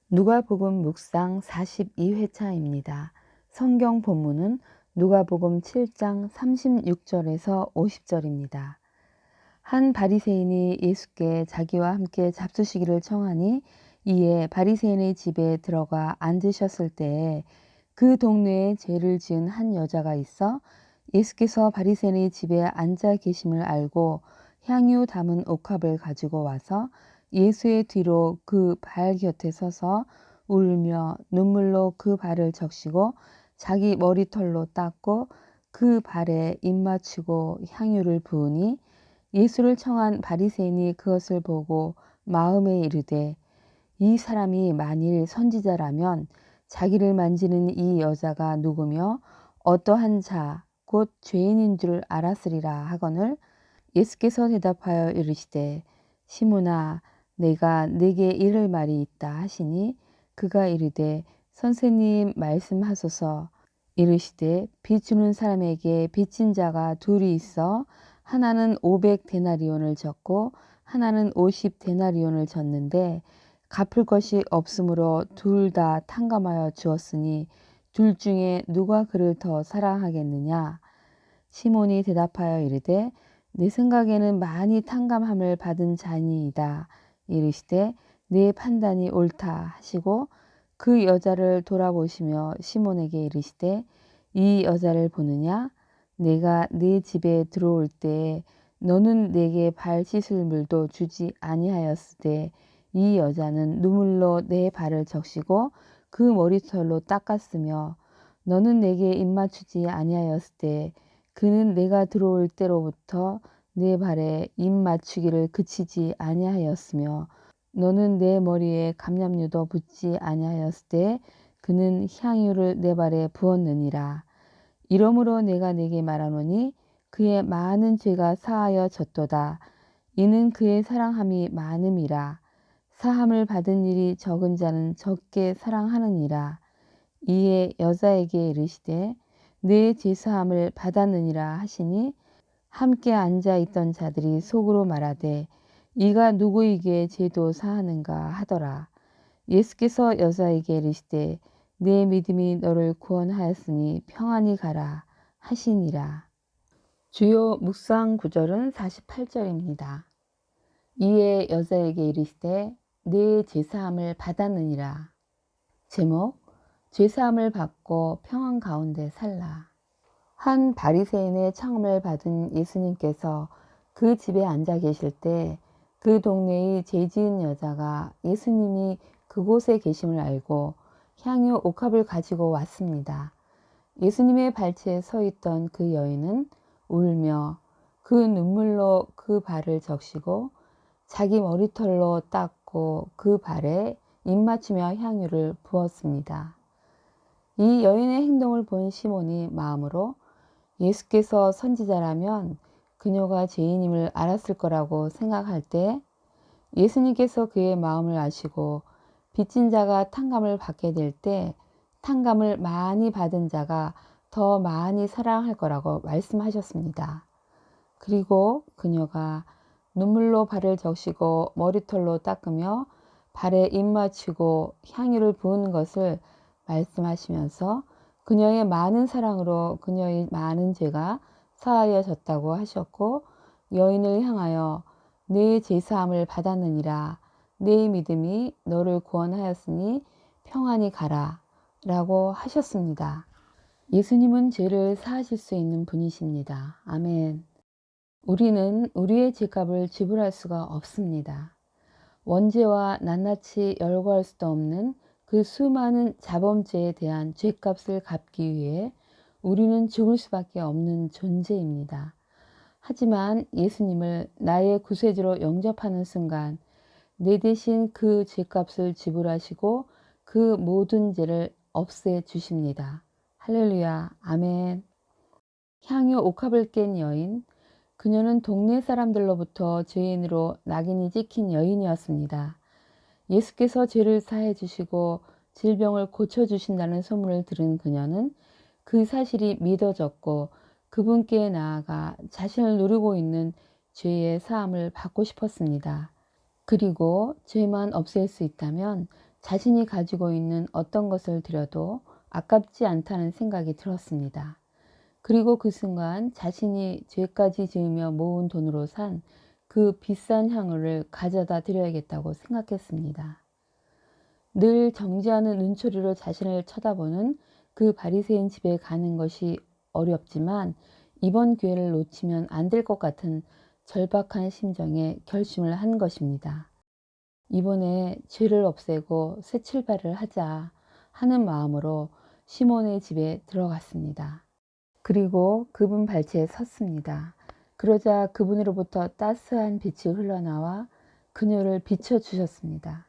누가복음 묵상 42회차입니다. 성경 본문은 누가복음 7장 36절에서 50절입니다. 한 바리새인이 예수께 자기와 함께 잡수시기를 청하니 이에 바리새인의 집에 들어가 앉으셨을 때에 그 동네에 죄를 지은 한 여자가 있어 예수께서 바리새인의 집에 앉아 계심을 알고 향유 담은 옥합을 가지고 와서 예수의 뒤로 그 발 곁에 서서 울며 눈물로 그 발을 적시고 자기 머리털로 닦고 그 발에 입 맞추고 향유를 부으니 예수를 청한 바리새인이 그것을 보고 마음에 이르되 이 사람이 만일 선지자라면 자기를 만지는 이 여자가 누구며 어떠한 자 곧 죄인인 줄 알았으리라 하거늘 예수께서 대답하여 이르시되 시몬아 내가 네게 이를 말이 있다 하시니 그가 이르되 선생님 말씀하소서. 이르시되 빚 주는 사람에게 빚진 자가 둘이 있어 하나는 500데나리온을 졌고 하나는 50데나리온을 졌는데 갚을 것이 없으므로 둘 다 탕감하여 주었으니 둘 중에 누가 그를 더 사랑하겠느냐. 시몬이 대답하여 이르되 내 생각에는 많이 탕감함을 받은 자니이다. 이르시되 내 판단이 옳다 하시고 그 여자를 돌아보시며 시몬에게 이르시되 이 여자를 보느냐? 내가 네 집에 들어올 때에 너는 내게 발 씻을 물도 주지 아니하였으되 이 여자는 눈물로 내 발을 적시고 그 머리털로 닦았으며 너는 내게 입 맞추지 아니하였으되 그는 내가 들어올 때로부터 내 발에 입 맞추기를 그치지 아니하였으며 너는 내 머리에 감람유도 붓지 아니하였으되 그는 향유를 내 발에 부었느니라. 이러므로 내가 네게 말하노니 그의 많은 죄가 사하여 졌도다. 이는 그의 사랑함이 많음이라. 사함을 받은 일이 적은 자는 적게 사랑하느니라. 이에 여자에게 이르시되 내 죄사함을 받았느니라 하시니 함께 앉아 있던 자들이 속으로 말하되 이가 누구에게 죄도 사하는가 하더라. 예수께서 여자에게 이르시되 내 믿음이 너를 구원하였으니 평안히 가라 하시니라. 주요 묵상 구절은 48절입니다. 이에 여자에게 이르시되 내 죄사함을 받았느니라. 제목 죄사함을 받고 평안 가운데 살라. 한 바리새인의 청함을 받은 예수님께서 그 집에 앉아 계실 때 그 동네의 죄 지은 여자가 예수님이 그곳에 계심을 알고 향유 옥합을 가지고 왔습니다. 예수님의 발치에 서 있던 그 여인은 울며 그 눈물로 그 발을 적시고 자기 머리털로 닦고 그 발에 입 맞추며 향유를 부었습니다. 이 여인의 행동을 본 시몬이 마음으로 예수께서 선지자라면 그녀가 죄인임을 알았을 거라고 생각할 때 예수님께서 그의 마음을 아시고 빚진 자가 탕감을 받게 될 때 탕감을 많이 받은 자가 더 많이 사랑할 거라고 말씀하셨습니다. 그리고 그녀가 눈물로 발을 적시고 머리털로 닦으며 발에 입 맞추고 향유를 부은 것을 말씀하시면서 그녀의 많은 사랑으로 그녀의 많은 죄가 사하여졌다고 하셨고 여인을 향하여 내 죄사함을 받았느니라. 내 믿음이 너를 구원하였으니 평안히 가라 라고 하셨습니다. 예수님은 죄를 사하실 수 있는 분이십니다. 아멘. 우리는 우리의 죄값을 지불할 수가 없습니다. 원죄와 낱낱이 열거할 수도 없는 그 수많은 자범죄에 대한 죄값을 갚기 위해 우리는 죽을 수밖에 없는 존재입니다. 하지만 예수님을 나의 구세주로 영접하는 순간 내 대신 그 죄값을 지불하시고 그 모든 죄를 없애 주십니다. 할렐루야, 아멘. 향유 옥합을 깬 여인, 그녀는 동네 사람들로부터 죄인으로 낙인이 찍힌 여인이었습니다. 예수께서 죄를 사해 주시고 질병을 고쳐주신다는 소문을 들은 그녀는 그 사실이 믿어졌고 그분께 나아가 자신을 누르고 있는 죄의 사함을 받고 싶었습니다. 그리고 죄만 없앨 수 있다면 자신이 가지고 있는 어떤 것을 드려도 아깝지 않다는 생각이 들었습니다. 그리고 그 순간 자신이 죄까지 지으며 모은 돈으로 산 그 비싼 향유를 가져다 드려야겠다고 생각했습니다. 늘 정지하는 눈초리로 자신을 쳐다보는 그 바리새인 집에 가는 것이 어렵지만 이번 기회를 놓치면 안 될 것 같은 절박한 심정에 결심을 한 것입니다. 이번에 죄를 없애고 새 출발을 하자 하는 마음으로 시몬의 집에 들어갔습니다. 그리고 그분 발치에 섰습니다. 그러자 그분으로부터 따스한 빛이 흘러나와 그녀를 비춰주셨습니다.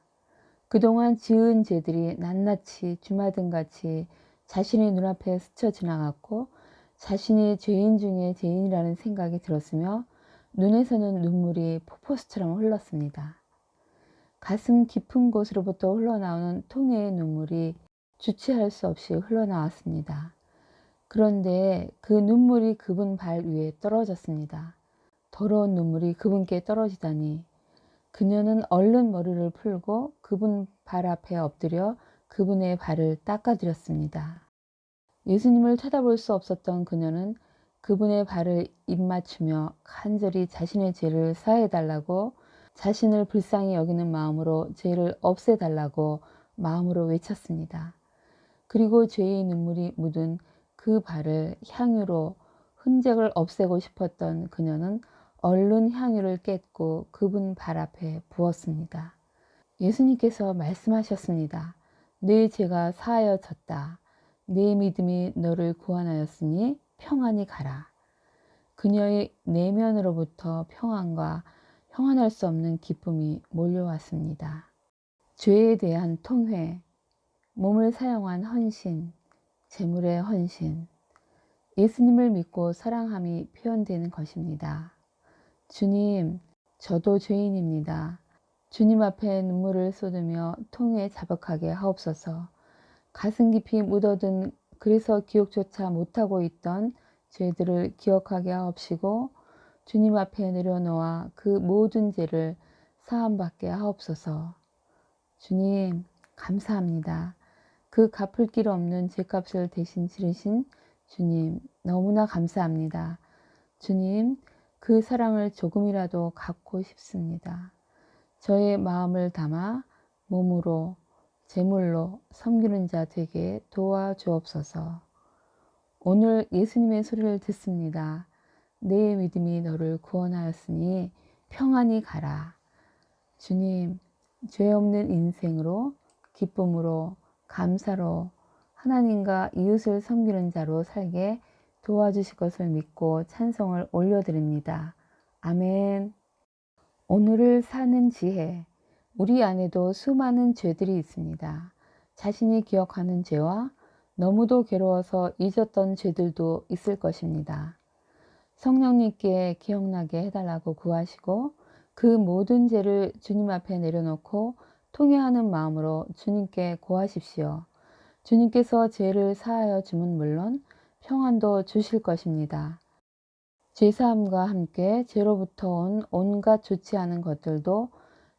그동안 지은 죄들이 낱낱이 주마등같이 자신의 눈앞에 스쳐 지나갔고 자신이 죄인 중에 죄인이라는 생각이 들었으며 눈에서는 눈물이 폭포수처럼 흘렀습니다. 가슴 깊은 곳으로부터 흘러나오는 통해의 눈물이 주체할 수 없이 흘러나왔습니다. 그런데 그 눈물이 그분 발 위에 떨어졌습니다. 더러운 눈물이 그분께 떨어지다니 그녀는 얼른 머리를 풀고 그분 발 앞에 엎드려 그분의 발을 닦아드렸습니다. 예수님을 쳐다볼 수 없었던 그녀는 그분의 발을 입맞추며 간절히 자신의 죄를 사해달라고 자신을 불쌍히 여기는 마음으로 죄를 없애달라고 마음으로 외쳤습니다. 그리고 죄의 눈물이 묻은 그 발을 향유로 흔적을 없애고 싶었던 그녀는 얼른 향유를 깼고 그분 발 앞에 부었습니다. 예수님께서 말씀하셨습니다. 내 죄가 사하여졌다. 내 믿음이 너를 구원하였으니 평안히 가라. 그녀의 내면으로부터 평안과 형언할 수 없는 기쁨이 몰려왔습니다. 죄에 대한 통회, 몸을 사용한 헌신, 재물의 헌신, 예수님을 믿고 사랑함이 표현되는 것입니다. 주님, 저도 죄인입니다. 주님 앞에 눈물을 쏟으며 통에 자박하게 하옵소서. 가슴 깊이 묻어둔 그래서 기억조차 못하고 있던 죄들을 기억하게 하옵시고 주님 앞에 내려놓아 그 모든 죄를 사함받게 하옵소서. 주님, 감사합니다. 그 갚을 길 없는 죄값을 대신 치르신 주님, 너무나 감사합니다. 주님, 그 사랑을 조금이라도 갖고 싶습니다. 저의 마음을 담아 몸으로, 재물로 섬기는 자 되게 도와주옵소서. 오늘 예수님의 소리를 듣습니다. 내 믿음이 너를 구원하였으니 평안히 가라. 주님, 죄 없는 인생으로, 기쁨으로, 감사로 하나님과 이웃을 섬기는 자로 살게 도와주실 것을 믿고 찬송을 올려드립니다. 아멘. 오늘을 사는 지혜. 우리 안에도 수많은 죄들이 있습니다. 자신이 기억하는 죄와 너무도 괴로워서 잊었던 죄들도 있을 것입니다. 성령님께 기억나게 해달라고 구하시고 그 모든 죄를 주님 앞에 내려놓고 통회하는 마음으로 주님께 고하십시오. 주님께서 죄를 사하여 주면 물론 평안도 주실 것입니다. 죄사함과 함께 죄로부터 온 온갖 좋지 않은 것들도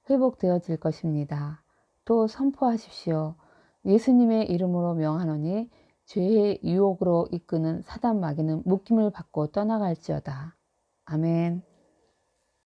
회복되어질 것입니다. 또 선포하십시오. 예수님의 이름으로 명하노니 죄의 유혹으로 이끄는 사단 마귀는 묶임을 받고 떠나갈지어다. 아멘.